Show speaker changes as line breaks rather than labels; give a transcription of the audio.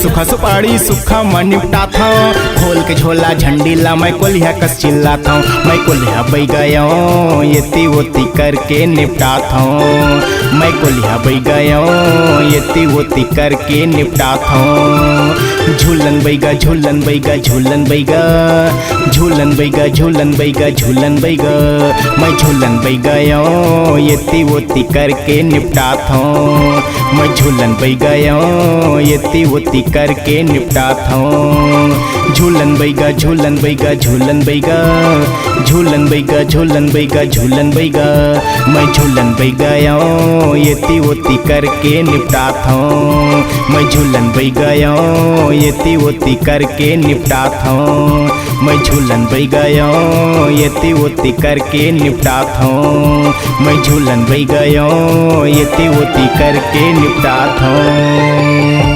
सुखा सुपाड़ी सुखा मैं निपटात हूँ। खोल के झोला झंडी ला मैं कोलिया कस चिल्लाता हूँ। मैं कोलिया बई गया येती वोती करके निपटात हूँ। मैं कोलिया बई गया येती वोती करके निपटात हूँ। झूलन बैगा झूलन बैगा झूलन बैगा झूलन बैगा झूलन बैगा झूलन बैगा। मैं झूलन बै गया येती वोती करके निपटात हूँ। मैं झूलन बै गया येती वोती करके निपटात हूँ। झूलन बैगा झूलन बैगा झूलन बैगा झूलन बैगा झूलन बैगा झूलन बैगा। मैं झूलन बै गया येती वोती करके निपटात हूँ। मैं झूलन बै गया येती वोती करके निपटात हूँ। मैं झूलन बै गया येती वोती करके निपटात हूँ। मैं झूलन बै गया येती वोती करके निपटात हूँ।